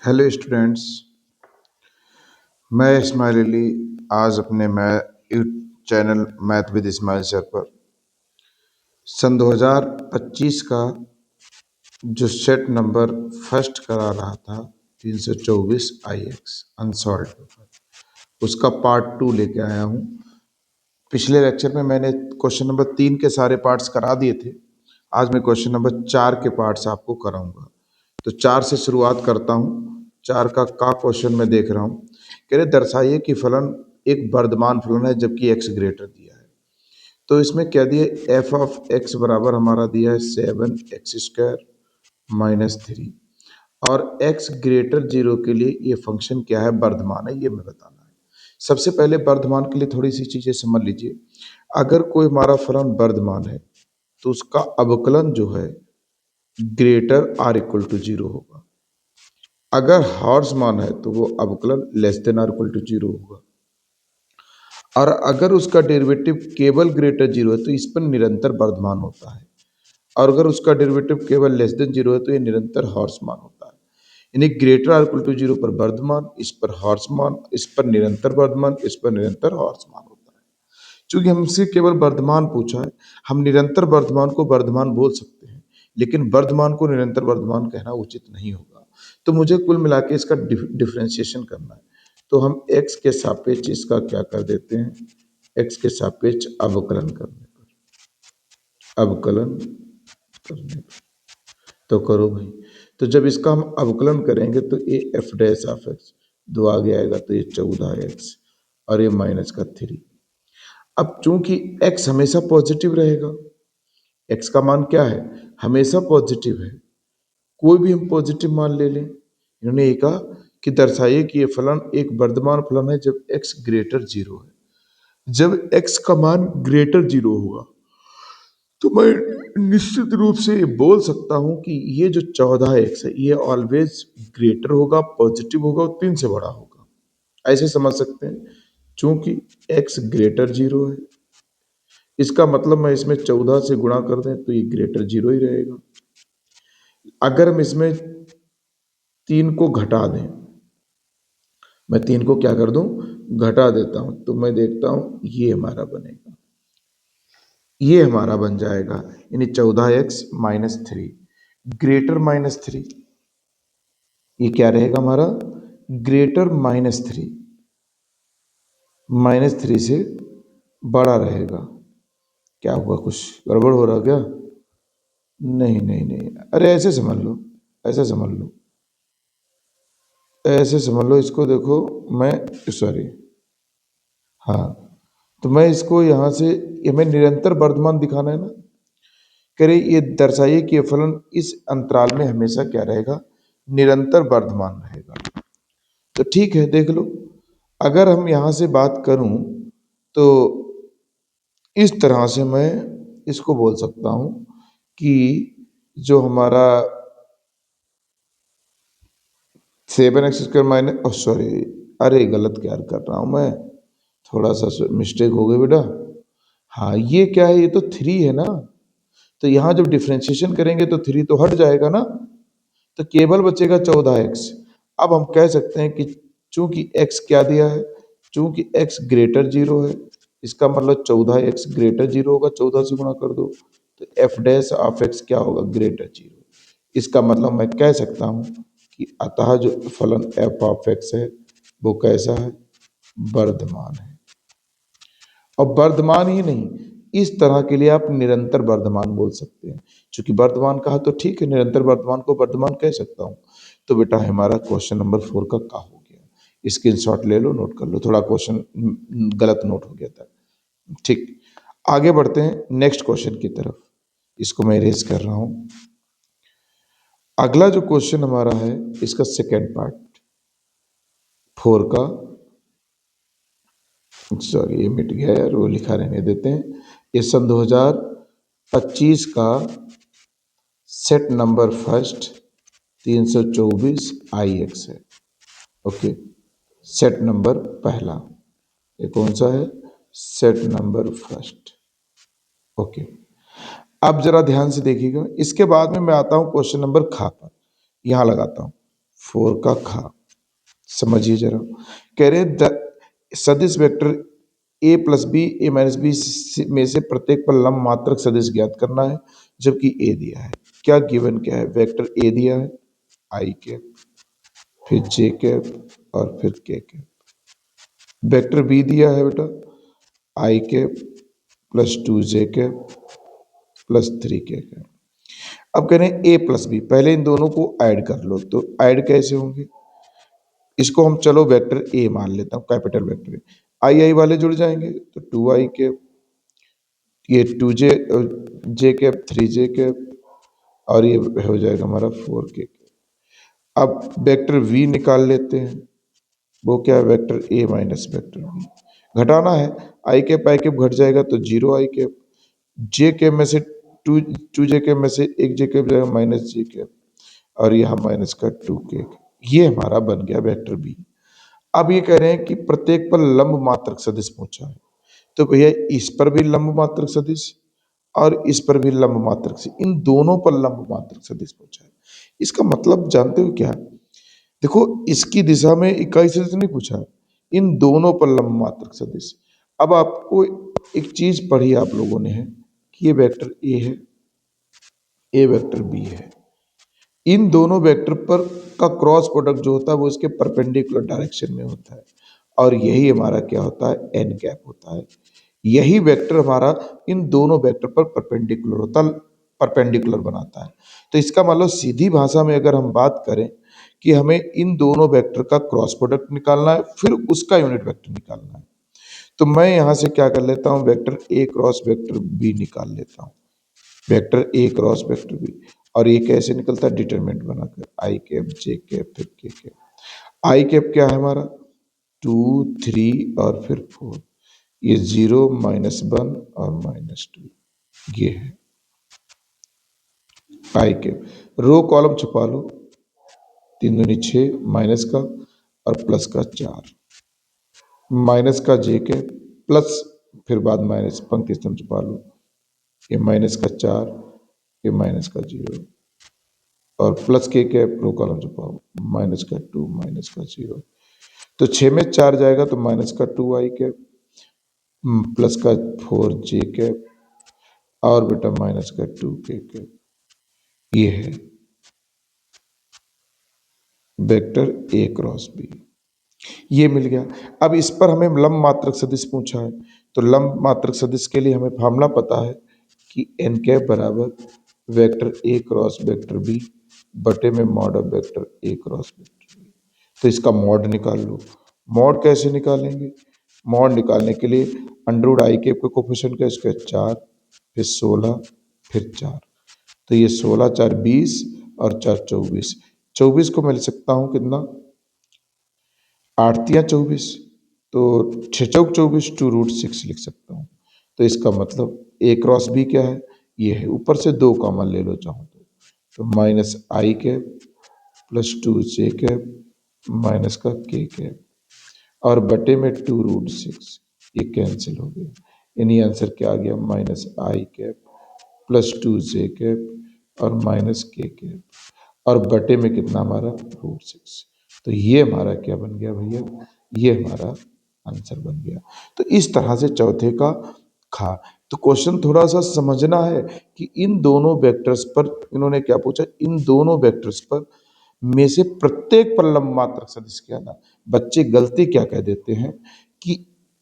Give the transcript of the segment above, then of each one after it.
Hello students, मैं इस्माइल अली आज अपने channel math with Ismail sir पर सन 2025 का जो सेट नंबर फर्स्ट करा रहा था 324 IX अनसॉल्व पेपर, उसका पार्ट 2 लेके आया हूँ। पिछले लेक्चर में मैंने क्वेश्चन नंबर 3 के सारे पार्ट्स करा दिए थे। आज मैं क्वेश्चन नंबर 4 के पार्ट्स आपको कराऊंगा। तो 4 से शुरुआत करता हूँ। 4 का क्वेश्चन मैं देख रहा हूँ। कह रहे दर्शाइए कि फलन एक वर्धमान फलन है जबकि एक्स ग्रेटर दिया है। तो इसमें क्या दिया, एफ ऑफ एक्स बराबर हमारा दिया है 7x² -3 और x ग्रेटर 0 के लिए ये फंक्शन क्या है, वर्धमान है, ये मैं बताना है। सबसे पहले वर्धमान के लिए थोड़ी सी चीजें समझ लीजिए। अगर कोई हमारा फलन वर्धमान है तो उसका अवकलन जो है ग्रेटर आर इक्वल टू 0 होगा। अगर हॉर्स मान है तो वो अवकलन less than or equal to 0 होगा। और अगर उसका डेरिवेटिव केवल ग्रेटर 0 है तो इस पर निरंतर वर्धमान होता है। और अगर उसका डेरिवेटिव केवल लेस देन 0 है तो ये निरंतर हॉर्स मान होता है। यानी ग्रेटर आर इक्वल टू 0 पर वर्धमान, इस पर हॉर्स मान, इस पर निरंतर वर्धमान, इस पर निरंतर हॉर्स मान होता है। चूंकि हमसे केवल वर्धमान पूछा है, हम निरंतर वर्धमान को वर्धमान बोल सकते हैं, लेकिन वर्धमान को निरंतर वर्धमान कहना उचित नहीं होगा। तो मुझे कुल मिला के इसका डिफ्रेंशिएशन करना है। तो हम x के सापेक्ष इसका क्या कर देते हैं, x के सापेक्ष अवकलन करने पर, अवकलन करने पर। तो करो भाई। तो जब इसका हम अवकलन करेंगे तो ये एफ डैश ऑफ एक्स, दो आगे आएगा तो ये 14x और ये -3। अब चूंकि x हमेशा पॉजिटिव रहेगा, x का मान क्या है, हमेशा पॉजिटिव है, कोई भी हम पॉजिटिव मान ले लें। इन्होंने ये कहा कि दर्शाइए कि ये फलन एक वर्धमान फलन है जब x ग्रेटर 0 है। जब x का मान ग्रेटर 0 होगा तो मैं निश्चित रूप से ये बोल सकता हूं कि ये जो 14x है ये ऑलवेज ग्रेटर होगा, पॉजिटिव होगा और 3 से बड़ा होगा। ऐसे समझ सकते हैं, चूंकि x ग्रेटर 0 है, इसका मतलब मैं इसमें 14 से गुणा कर दें तो ये ग्रेटर 0 ही रहेगा। अगर हम इसमें 3 को घटा दें, मैं 3 को क्या कर दूं, घटा देता हूं, तो मैं देखता हूं ये हमारा बनेगा, ये हमारा बन जाएगा, यानी 14x -3 ग्रेटर -3। ये क्या रहेगा हमारा, ग्रेटर -3, -3 से बड़ा रहेगा। क्या हुआ, कुछ गड़बड़ हो रहा क्या? नहीं नहीं नहीं, अरे ऐसे समझ लो, ऐसे समझ लो, ऐसे समझ लो इसको। देखो मैं, सॉरी, हाँ, तो मैं इसको यहाँ से, ये मैं निरंतर वर्धमान दिखाना है ना। करे ये दर्शाइए कि ये फलन इस अंतराल में हमेशा क्या रहेगा, निरंतर वर्धमान रहेगा। तो ठीक है, देख लो, अगर हम यहाँ से बात करूं तो इस तरह से मैं इसको बोल सकता हूं कि जो हमारा 7x² माइनस, सॉरी, अरे गलत क्या कर रहा हूं मैं, थोड़ा सा मिस्टेक हो गई बेटा। हाँ, ये क्या है, ये तो 3 है ना, तो यहाँ जब डिफ्रेंशिएशन करेंगे तो 3 तो हट जाएगा ना, तो केवल बचेगा 14x। अब हम कह सकते हैं कि चूंकि x क्या दिया है, चूंकि x ग्रेटर 0 है, इसका मतलब 14x ग्रेटर 0 होगा, 14 से गुणा कर दो तो एफ डैश ऑफ एक्स क्या होगा, ग्रेटर 0। इसका मतलब मैं कह सकता हूं कि अतः जो फलन एफ ऑफ एक्स है वो कैसा है, वर्धमान है। और वर्धमान ही नहीं, इस तरह के लिए आप निरंतर वर्धमान बोल सकते हैं। चूंकि वर्धमान कहा तो ठीक है, निरंतर वर्धमान को वर्धमान कह सकता हूं। तो बेटा हमारा क्वेश्चन नंबर 4 का हो गया, स्क्रीनशॉट ले लो, नोट कर लो, थोड़ा क्वेश्चन गलत नोट हो गया था। ठीक, आगे बढ़ते हैं नेक्स्ट क्वेश्चन की तरफ। इसको मैं इरेज कर रहा हूं। अगला जो क्वेश्चन हमारा है इसका सेकेंड पार्ट 4 का, सॉरी ये मिट गया यार, वो लिखा रहने देते हैं। ये सन 2025 का सेट नंबर फर्स्ट 324 IX है। ओके, सेट नंबर पहला, ये कौन सा है, सेट नंबर फर्स्ट। ओके, अब जरा ध्यान से देखिएगा, इसके बाद में मैं आता हूं क्वेश्चन नंबर खा पर, यहां लगाता हूं 4 का खा। समझिए जरा, कह रहे सदिश vector a plus b a minus b में से प्रत्येक पर लंब मात्रक सदिश ज्ञात करना है, जबकि ए दिया है। क्या गिवन क्या है? वेक्टर ए दिया है आई कैप, फिर जे कैप और फिर के कैप। वेक्टर बी दिया है बेटा आई कैप प्लस 2 जे कैप प्लस 3 के कैप। अब कह रहे हैं ए प्लस बी, पहले इन दोनों को ऐड कर लो। तो ऐड कैसे होंगे? इसको हम चलो वेक्टर ए मान लेता हूँ, कैपिटल वेक्टर ए। आई आई वाले जुड़ जाएंगे तो 2 आई कैप, ये 2 जे जे कैप 3 जे कैप और ये हो जाएगा हमारा 4 के। अब वेक्टर वी निकाल लेते हैं, वो क्या है? Vector a minus vector b. घटाना है, आई कैप घट जाएगा तो 0 आई कैप, जे कैप में से टू जे कैप में से एक जे कैप जाएगा माइनस जे कैप और यहाँ माइनस का 2 के। ये हमारा बन गया वेक्टर बी। अब ये कह रहे हैं कि प्रत्येक पर लंब मात्रक सदिश पूछा है, तो भैया इस पर भी लंब मात्रक सदिश और इस पर भी लंब मात्रक सदिश, इन दोनों पर लंब मात्रक सदिश पूछा है। इसका मतलब जानते हो क्या है? देखो, इसकी दिशा में इकाई सदिश नहीं पूछा है, इन दोनों पर लंब मात्रक सदिश। अब आपको एक चीज पढ़ी आप लोगों ने है कि ये वेक्टर ए है, ए वेक्टर बी है, इन दोनों वेक्टर पर का क्रॉस प्रोडक्ट जो होता है वो इसके परपेंडिकुलर डायरेक्शन में होता है, और यही हमारा क्या होता है? एन कैप होता है। यही वेक्टर हमारा इन दोनों वेक्टर पर परपेंडिकुलर होता है, परपेंडिकुलर बनाता है। तो इसका मतलब सीधी भाषा में अगर हम बात करें कि हमें इन दोनों वेक्टर का क्रॉस प्रोडक्ट निकालना है, फिर उसका यूनिट वेक्टर निकालना है, तो मैं यहां से क्या कर लेता हूं? Vector a cross vector b निकाल लेता हूं, vector a cross vector b. और ये कैसे निकलता है? डिटरमिनेंट बनाकर आई कैप जे कैप फिर के कैप। आई कैप क्या है हमारा? 2 3 और फिर 4, ये 0 -1 और -2, ये है आई कैप। रो कॉलम छुपा लो, 3 दूनी 6 माइनस का और प्लस का 4, माइनस का जे कैप प्लस फिर बाद माइनस, पंक्ति स्तंभ छुपा लो, ये माइनस का 4, ये माइनस का 0 और प्लस के कैप, रो कॉलम छुपाओ, माइनस का 2 माइनस का 0। तो 6 में 4 जाएगा तो माइनस का 2 आई कैप प्लस का 4 जे कैप और बेटा माइनस का 2 के कैप। ये है वेक्टर ए क्रॉस बी, ये मिल गया। अब इस पर हमें लंब मात्रक सदिश पूछा है, तो लंब मात्रक सदिश के लिए हमें फॉर्मूला पता है कि एन कैप बराबर vector a cross vector b बटे में mod of vector a cross vector b. तो इसका मॉड निकाल लो। मॉड कैसे निकालेंगे? मॉड निकालने के लिए अंडर आई कैप का कोफिशिएंट का इसका 4, फिर 16, फिर 4, तो ये 16 4 20 और 4 24। 24 को मैं लिख सकता हूँ कितना? 8×3 = 24, तो 6×4 = 2√6 लिख सकता हूँ। तो इसका मतलब ए क्रॉस बी क्या है? ये है, ऊपर से 2 कॉमन ले लो चाहो तो माइनस आई कैप प्लस 2 जे कैप माइनस का के कैप और बटे में 2√6, ये कैंसिल हो गया, यानी आंसर क्या आ गया? माइनस आई कैप प्लस 2 जे कैप और माइनस के कैप और बटे में कितना हमारा? √6। तो ये हमारा क्या बन गया भैया? ये हमारा आंसर बन गया। तो इस तरह से चौथे का खा। तो क्वेश्चन थोड़ा सा समझना है कि इन दोनों वेक्टर्स पर इन्होंने क्या पूछा, इन दोनों वेक्टर्स पर में से प्रत्येक पर लंब मात्रक सदिश क्या था। बच्चे गलती क्या कह देते हैं कि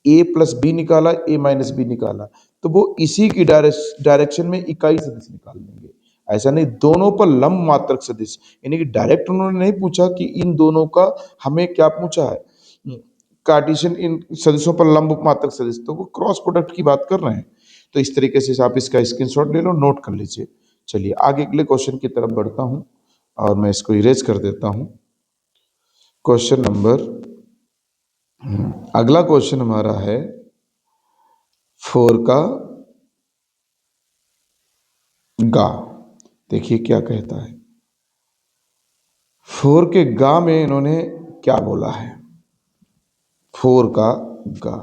ए प्लस बी निकाला, ए माइनस बी निकाला, तो वो इसी की डायरेक्शन में इकाई सदिश निकाल लेंगे। ऐसा नहीं, दोनों पर लंब मात्रक सदिश, यानी कि डायरेक्ट उन्होंने नहीं पूछा कि इन दोनों का हमें क्या पूछा है, कार्टेशियन इन सदिशों पर लंब मात्रक सदिश, तो वो क्रॉस प्रोडक्ट की बात कर रहे हैं। तो इस तरीके से आप इसका स्क्रीनशॉट ले लो, नोट कर लीजिए। चलिए आगे अगले क्वेश्चन की तरफ बढ़ता हूं और मैं इसको इरेज कर देता हूं। क्वेश्चन नंबर अगला क्वेश्चन हमारा है 4 का गा। देखिए क्या कहता है, 4 के गा में इन्होंने क्या बोला है? 4 का गा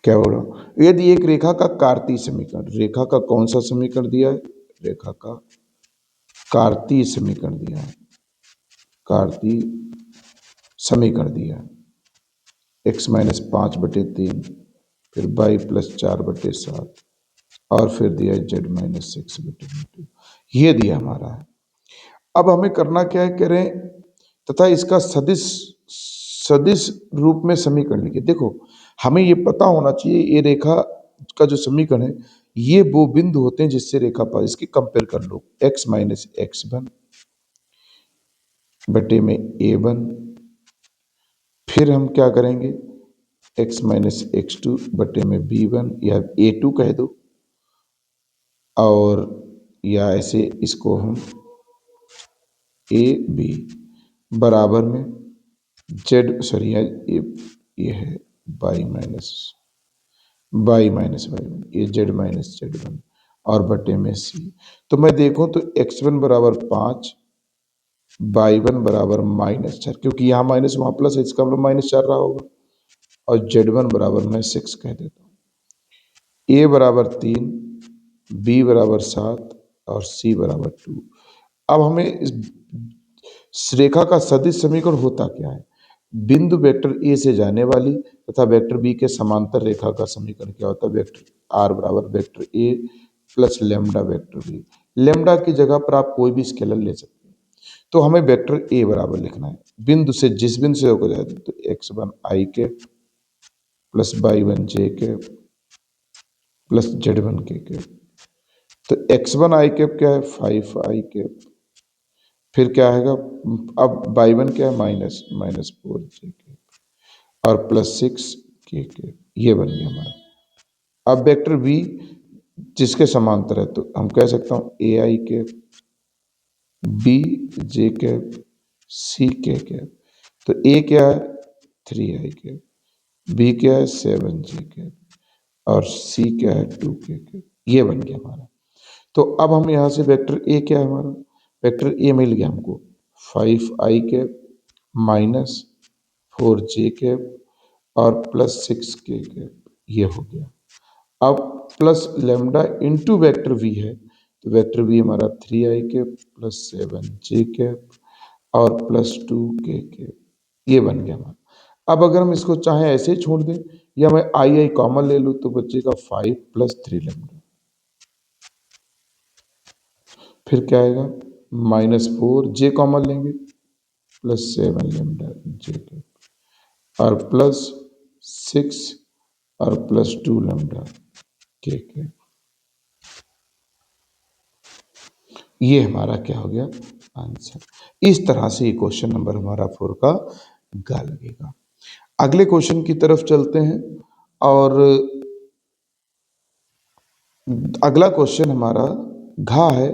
क्या बोला? यदि एक रेखा का कार्तीय समीकरण, रेखा का कौन सा समीकरण दिया है? रेखा का कार्तीय समीकरण दिया है। कार्तीय समीकरण दिया, x माइनस 5/3, फिर y प्लस 4/7, और फिर दिया z माइनस 6/2, ये दिया हमारा है। अब हमें करना क्या है, कह रहे हैं तथा इसका सदिश सदिश रूप में समीकरण लिखिए। देखो हमें ये पता होना चाहिए, ये रेखा का जो समीकरण है, ये वो बिंदु होते हैं जिससे रेखा पर इसकी कंपेयर कर लो, x माइनस x1 बटे में a1, फिर हम क्या करेंगे, x माइनस x2 बटे में b1 या a2 कह दो, और या ऐसे इसको हम ए बी बराबर में जेड, सॉरी ये है वाई माइनस वाई, ये जेड-1 और बटे में सी। तो मैं देखूं तो x1 बराबर 5, y1 बराबर -4, क्योंकि यहाँ माइनस वहाँ प्लस है, इसका मतलब -4 रहा होगा, और z1 बराबर मैं 6 कह देता हूँ। a बराबर 3, b बराबर 7 और c बराबर 2। अब हमें इस रेखा का सदिश समीकरण होता क्या है, बिंदु वेक्टर ए से जाने वाली तथा वेक्टर बी के समांतर रेखा का समीकरण क्या होता है, वेक्टर आर बराबर vector a plus lambda vector b. Lambda की जगह पर आप कोई भी स्केलर ले सकते हैं। तो हमें वेक्टर ए बराबर लिखना है, बिंदु से जिस बिंदु से होकर जाए, तो x1 i के प्लस y1 j के प्लस z1 के। तो x1 i कैप क्या है, 5 i कैप, फिर क्या आएगा, अब y1 क्या है, -4 j के, और प्लस 6 के, ये बन गया हमारा। अब वेक्टर v जिसके समांतर है, तो हम कह सकता हूँ ए आई के, बी जे के, सी के। तो ए क्या है, 3 i के, बी क्या है, 7 जे के, और सी क्या है, 2 के। ये बन गया हमारा। तो अब हम यहाँ से वेक्टर ए क्या है हमारा, वेक्टर ए मिल गया हमको 5 i के -4 जे के और प्लस 6 के, ये हो गया। अब plus lambda into vector v है, तो वेक्टर वी हमारा 3 i के प्लस 7 जे के और प्लस 2 के, ये बन गया हमारा। अब अगर हम इसको चाहे ऐसे ही छोड़ दें, या मैं आई कॉमन ले लूँ, तो बचेगा 5 + 3 लेमडा, फिर क्या आएगा, -4 जे कॉमन लेंगे प्लस 7 लेमडा जे के, और प्लस 6 और प्लस 2 लेमडा के। ये हमारा क्या हो गया, आंसर। इस तरह से ये क्वेश्चन नंबर हमारा 4 का गा लगेगा। अगले क्वेश्चन की तरफ चलते हैं, और अगला क्वेश्चन हमारा घा है,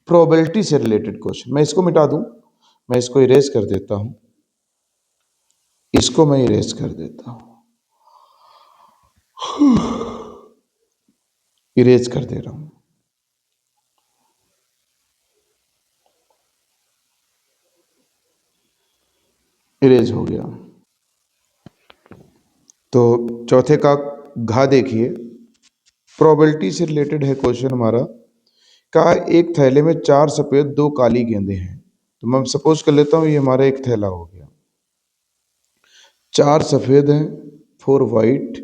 प्रोबेबिलिटी से रिलेटेड क्वेश्चन। मैं इसको मिटा दूं, मैं इसको इरेज कर देता हूं, इसको मैं इरेज कर देता हूं, इरेज कर दे रहा हूं, इरेज हो गया। तो चौथे का घा देखिए, प्रोबेबिलिटी से रिलेटेड है क्वेश्चन हमारा। का एक थैले में 4 सफेद 2 काली गेंदें हैं। तो मैं सपोज कर लेता हूं ये हमारा एक थैला हो गया, 4 सफेद हैं, 4 वाइट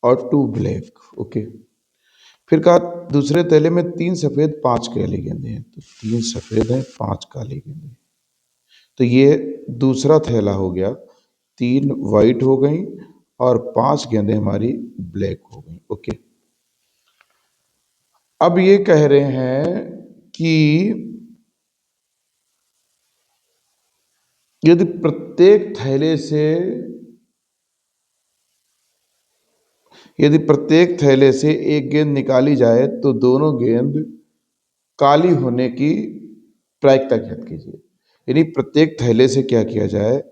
और 2 ब्लैक, ओके। फिर कहा दूसरे थैले में 3 सफेद 5 काली गेंदें हैं। तो 3 सफेद हैं, 5 काली गेंदें। तो ये दूसरा थैला हो गया, 3 वाइट हो गई और 5 गेंदें हमारी ब्लैक हो गई, ओके। अब ये कह रहे हैं कि यदि प्रत्येक थैले से एक गेंद निकाली जाए, तो दोनों गेंद काली होने की प्रायिकता ज्ञात कीजिए। यानी प्रत्येक थैले से क्या किया जाए,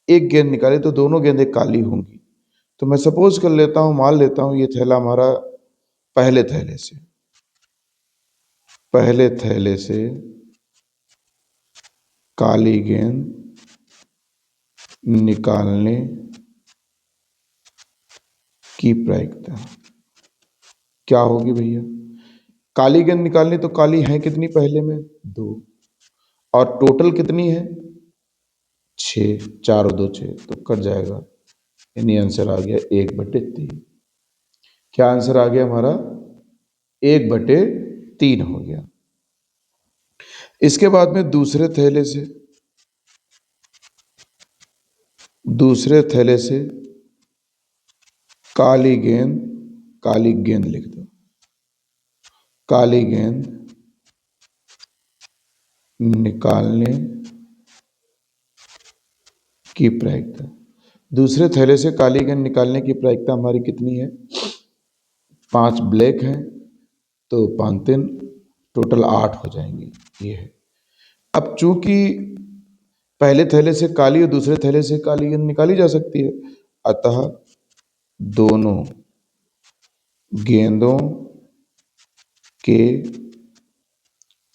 एक गेंद निकाले तो दोनों गेंदें काली होंगी। तो मैं सपोज कर लेता हूं, मान लेता हूं ये थैला हमारा पहले थैले से काली गेंद निकालने की प्रायिकता क्या होगी भैया, काली गेंद निकालनी, तो काली है कितनी पहले में, 2, और टोटल कितनी है, 6, 4 और 2 6 तो कट जाएगा, यानी आंसर आ गया 1/3। क्या आंसर आ गया हमारा? 1/3 हो गया। इसके बाद में दूसरे थैले से काली गेंद लिख दो। काली गेंद निकालने की प्रायिकता। दूसरे थैले से काली गेंद निकालने की प्रायिकता हमारी कितनी है? 5 ब्लैक है तो 5 3 टोटल 8 हो जाएंगे, ये है। अब चूंकि पहले थैले से काली और दूसरे थैले से काली गेंद निकाली जा सकती है, अतः दोनों गेंदों के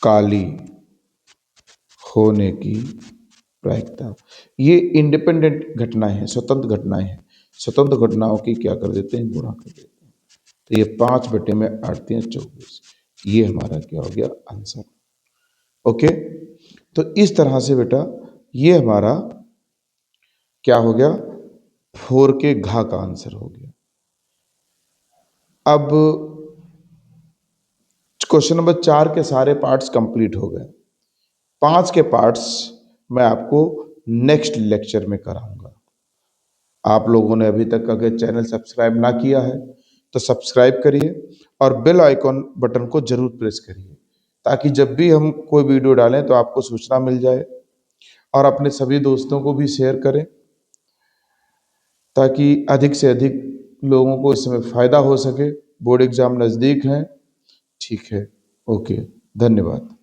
काली होने की प्रायिकता। ये इंडिपेंडेंट घटनाएं हैं, स्वतंत्र घटनाएं हैं। स्वतंत्र घटनाओं की क्या कर देते हैं? गुणा कर देते हैं। तो ये 5/8 24, ये हमारा क्या हो गया? आंसर। ओके, तो इस तरह से बेटा ये हमारा क्या हो गया? 4 के घा का आंसर हो गया। अब क्वेश्चन नंबर 4 के सारे पार्ट्स कंप्लीट हो गए। 5 के पार्ट्स मैं आपको नेक्स्ट लेक्चर में कराऊंगा। आप लोगों ने अभी तक अगर चैनल सब्सक्राइब ना किया है तो सब्सक्राइब करिए और बेल आइकॉन बटन को जरूर प्रेस करिए, ताकि जब भी हम कोई वीडियो डालें तो आपको सूचना मिल जाए। और अपने सभी दोस्तों को भी शेयर करें, ताकि अधिक से अधिक लोगों को इसमें फ़ायदा हो सके। बोर्ड एग्ज़ाम नज़दीक हैं। ठीक है, ओके, धन्यवाद।